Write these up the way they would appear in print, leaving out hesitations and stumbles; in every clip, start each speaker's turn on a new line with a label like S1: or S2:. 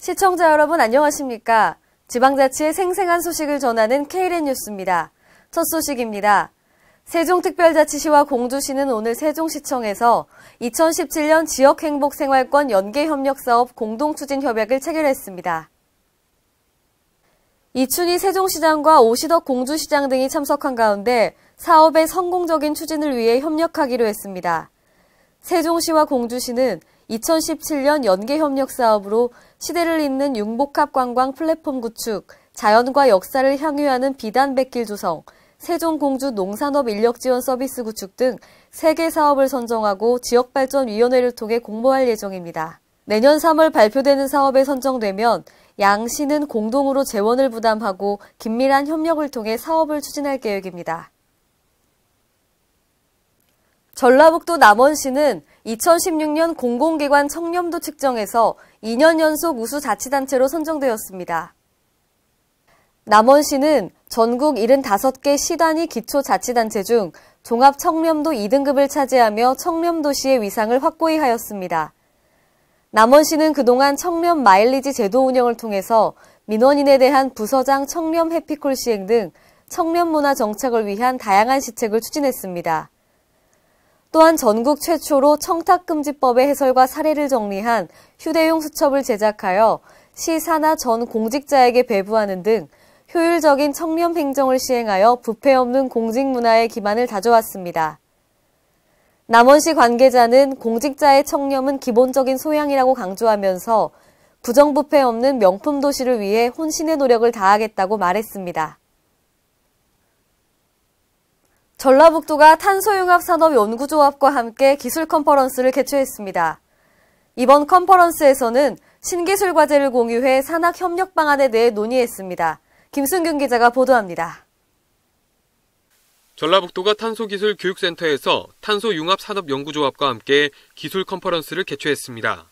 S1: 시청자 여러분 안녕하십니까? 지방자치의 생생한 소식을 전하는 K랜 뉴스입니다. 첫 소식입니다. 세종특별자치시와 공주시는 오늘 세종시청에서 2017년 지역행복생활권 연계협력사업 공동추진협약을 체결했습니다. 이춘희 세종시장과 오시덕 공주시장 등이 참석한 가운데 사업의 성공적인 추진을 위해 협력하기로 했습니다. 세종시와 공주시는 2017년 연계협력 사업으로 시대를 잇는 융복합 관광 플랫폼 구축, 자연과 역사를 향유하는 비단 백길 조성, 세종공주 농산업 인력 지원 서비스 구축 등 3개 사업을 선정하고 지역발전위원회를 통해 공모할 예정입니다. 내년 3월 발표되는 사업에 선정되면 양 시는 공동으로 재원을 부담하고 긴밀한 협력을 통해 사업을 추진할 계획입니다. 전라북도 남원시는 2016년 공공기관 청렴도 측정에서 2년 연속 우수 자치단체로 선정되었습니다. 남원시는 전국 75개 시단위 기초자치단체 중 종합청렴도 2등급을 차지하며 청렴도시의 위상을 확고히 하였습니다. 남원시는 그동안 청렴 마일리지 제도 운영을 통해서 민원인에 대한 부서장 청렴 해피콜 시행 등 청렴 문화 정착을 위한 다양한 시책을 추진했습니다. 또한 전국 최초로 청탁금지법의 해설과 사례를 정리한 휴대용 수첩을 제작하여 시 산하 전 공직자에게 배부하는 등 효율적인 청렴 행정을 시행하여 부패 없는 공직 문화의 기반을 다져왔습니다. 남원시 관계자는 공직자의 청렴은 기본적인 소양이라고 강조하면서 부정부패 없는 명품 도시를 위해 혼신의 노력을 다하겠다고 말했습니다. 전라북도가 탄소융합산업연구조합과 함께 기술 컨퍼런스를 개최했습니다. 이번 컨퍼런스에서는 신기술 과제를 공유해 산학 협력 방안에 대해 논의했습니다. 김순균 기자가 보도합니다.
S2: 전라북도가 탄소기술교육센터에서 탄소융합산업연구조합과 함께 기술 컨퍼런스를 개최했습니다.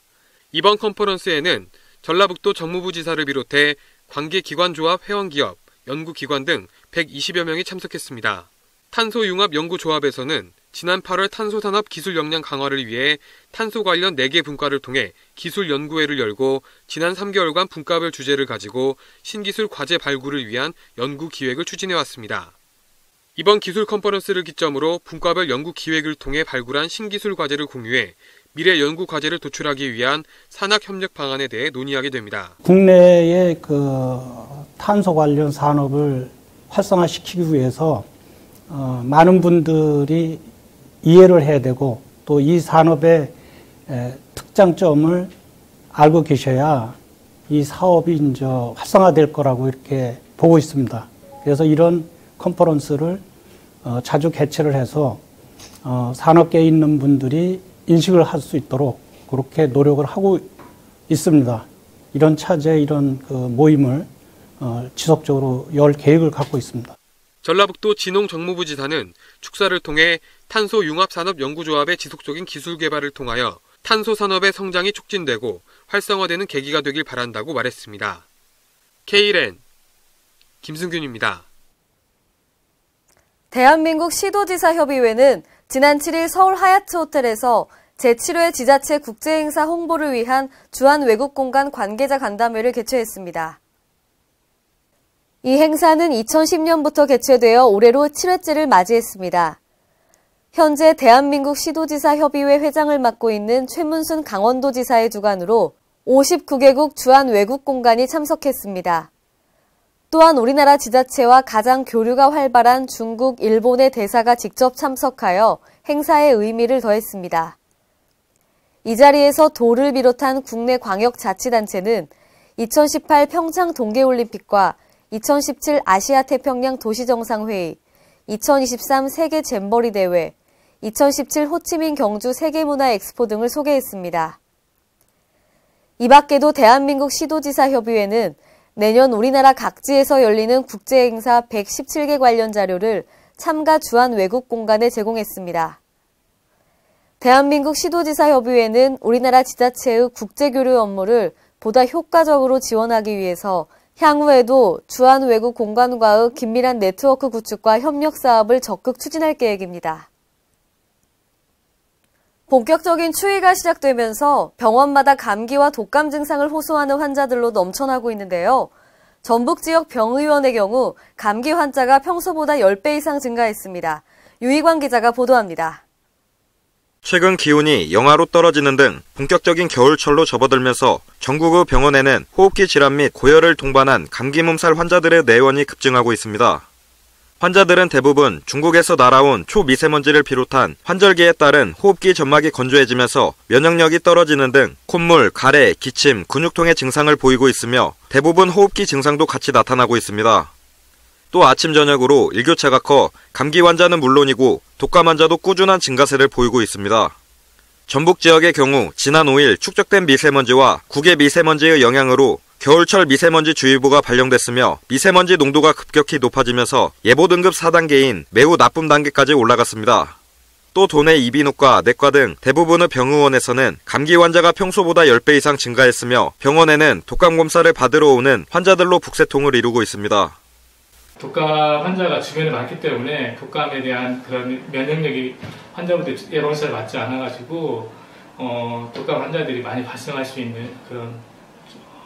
S2: 이번 컨퍼런스에는 전라북도 정무부지사를 비롯해 관계기관조합 회원기업, 연구기관 등 120여 명이 참석했습니다. 탄소융합연구조합에서는 지난 8월 탄소산업 기술 역량 강화를 위해 탄소 관련 4개 분과를 통해 기술연구회를 열고 지난 3개월간 분과별 주제를 가지고 신기술 과제 발굴을 위한 연구 기획을 추진해왔습니다. 이번 기술 컨퍼런스를 기점으로 분과별 연구 기획을 통해 발굴한 신기술 과제를 공유해 미래 연구 과제를 도출하기 위한 산학 협력 방안에 대해 논의하게 됩니다.
S3: 국내의 탄소 관련 산업을 활성화시키기 위해서 많은 분들이 이해를 해야 되고 또 이 산업의 특장점을 알고 계셔야 이 사업이 이제 활성화될 거라고 이렇게 보고 있습니다. 그래서 이런 컨퍼런스를 자주 개최를 해서 산업계에 있는 분들이 인식을 할 수 있도록 그렇게 노력을 하고 있습니다. 이런 차제, 이런 모임을 지속적으로 열 계획을 갖고 있습니다.
S2: 전라북도 진홍정무부지사는 축사를 통해 탄소융합산업연구조합의 지속적인 기술 개발을 통하여 탄소산업의 성장이 촉진되고 활성화되는 계기가 되길 바란다고 말했습니다. K랜 김승균입니다.
S1: 대한민국 시도지사협의회는 지난 7일 서울 하얏트 호텔에서 제7회 지자체 국제행사 홍보를 위한 주한 외국공간 관계자 간담회를 개최했습니다. 이 행사는 2010년부터 개최되어 올해로 7회째를 맞이했습니다. 현재 대한민국 시도지사협의회 회장을 맡고 있는 최문순 강원도지사의 주관으로 59개국 주한 외국공간이 참석했습니다. 또한 우리나라 지자체와 가장 교류가 활발한 중국, 일본의 대사가 직접 참석하여 행사의 의미를 더했습니다. 이 자리에서 도를 비롯한 국내 광역자치단체는 2018 평창 동계올림픽과 2017 아시아 태평양 도시정상회의, 2023 세계 잼버리 대회, 2017 호치민 경주 세계문화 엑스포 등을 소개했습니다. 이 밖에도 대한민국 시도지사협의회는 내년 우리나라 각지에서 열리는 국제행사 117개 관련 자료를 참가 주한 외국공간에 제공했습니다. 대한민국 시도지사협의회는 우리나라 지자체의 국제교류 업무를 보다 효과적으로 지원하기 위해서 향후에도 주한 외국 공간과의 긴밀한 네트워크 구축과 협력 사업을 적극 추진할 계획입니다. 본격적인 추위가 시작되면서 병원마다 감기와 독감 증상을 호소하는 환자들로 넘쳐나고 있는데요. 전북 지역 병의원의 경우 감기 환자가 평소보다 10배 이상 증가했습니다. 유희광 기자가 보도합니다.
S4: 최근 기온이 영하로 떨어지는 등 본격적인 겨울철로 접어들면서 전국의 병원에는 호흡기 질환 및 고열을 동반한 감기 몸살 환자들의 내원이 급증하고 있습니다. 환자들은 대부분 중국에서 날아온 초미세먼지를 비롯한 환절기에 따른 호흡기 점막이 건조해지면서 면역력이 떨어지는 등 콧물, 가래, 기침, 근육통의 증상을 보이고 있으며 대부분 호흡기 증상도 같이 나타나고 있습니다. 또 아침 저녁으로 일교차가 커 감기 환자는 물론이고 독감 환자도 꾸준한 증가세를 보이고 있습니다. 전북 지역의 경우 지난 5일 축적된 미세먼지와 국외 미세먼지의 영향으로 겨울철 미세먼지 주의보가 발령됐으며 미세먼지 농도가 급격히 높아지면서 예보 등급 4단계인 매우 나쁨 단계까지 올라갔습니다. 또 도내 이비인후과, 내과 등 대부분의 병의원에서는 감기 환자가 평소보다 10배 이상 증가했으며 병원에는 독감 검사를 받으러 오는 환자들로 북새통을 이루고 있습니다.
S5: 독감 환자가 주변에 많기 때문에 독감에 대한 그런 면역력이 환자분들 예방주사를 맞지 않아가지고 독감 환자들이 많이 발생할 수 있는 그런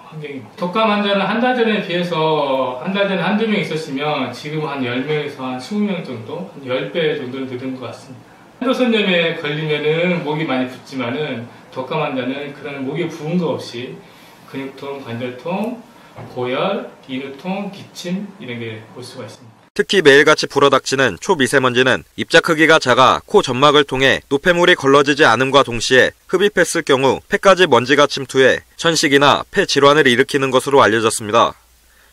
S5: 환경입니다. 독감 환자는 한 달 전에 비해서 한 달 전에 한두 명 있었으면 지금 한 10명에서 한 20명 정도, 한 10배 정도는 늘은 것 같습니다. 한도선염에 걸리면은 목이 많이 붓지만은 독감 환자는 그런 목이 부은 거 없이 근육통, 관절통, 고열, 인후통, 기침 이런 게 볼 수가 있습니다.
S4: 특히 매일같이 불어닥치는 초미세먼지는 입자 크기가 작아 코 점막을 통해 노폐물이 걸러지지 않음과 동시에 흡입했을 경우 폐까지 먼지가 침투해 천식이나 폐 질환을 일으키는 것으로 알려졌습니다.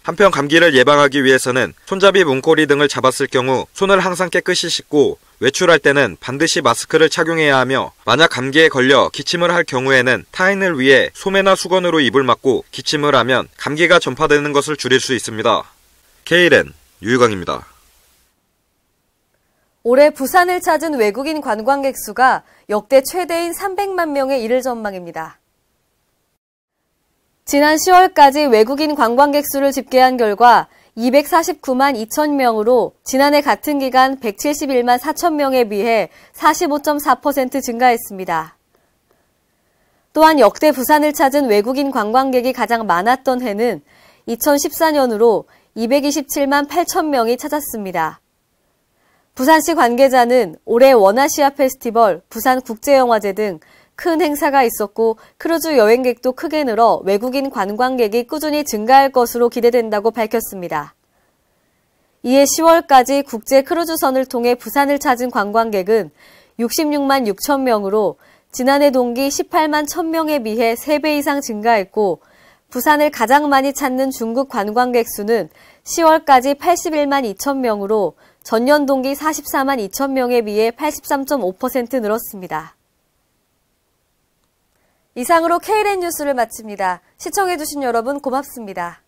S4: 한편 감기를 예방하기 위해서는 손잡이, 문고리 등을 잡았을 경우 손을 항상 깨끗이 씻고 외출할 때는 반드시 마스크를 착용해야 하며 만약 감기에 걸려 기침을 할 경우에는 타인을 위해 소매나 수건으로 입을 막고 기침을 하면 감기가 전파되는 것을 줄일 수 있습니다. KLN 유희광입니다.
S1: 올해 부산을 찾은 외국인 관광객 수가 역대 최대인 300만 명에 이를 전망입니다. 지난 10월까지 외국인 관광객 수를 집계한 결과 249만 2천 명으로 지난해 같은 기간 171만 4천 명에 비해 45.4% 증가했습니다. 또한 역대 부산을 찾은 외국인 관광객이 가장 많았던 해는 2014년으로 227만 8천 명이 찾았습니다. 부산시 관계자는 올해 원아시아 페스티벌, 부산국제영화제 등 큰 행사가 있었고 크루즈 여행객도 크게 늘어 외국인 관광객이 꾸준히 증가할 것으로 기대된다고 밝혔습니다. 이에 10월까지 국제 크루즈선을 통해 부산을 찾은 관광객은 66만 6천 명으로 지난해 동기 18만 1천 명에 비해 3배 이상 증가했고 부산을 가장 많이 찾는 중국 관광객 수는 10월까지 81만 2천 명으로 전년 동기 44만 2천 명에 비해 83.5% 늘었습니다. 이상으로 KLN 뉴스를 마칩니다. 시청해주신 여러분 고맙습니다.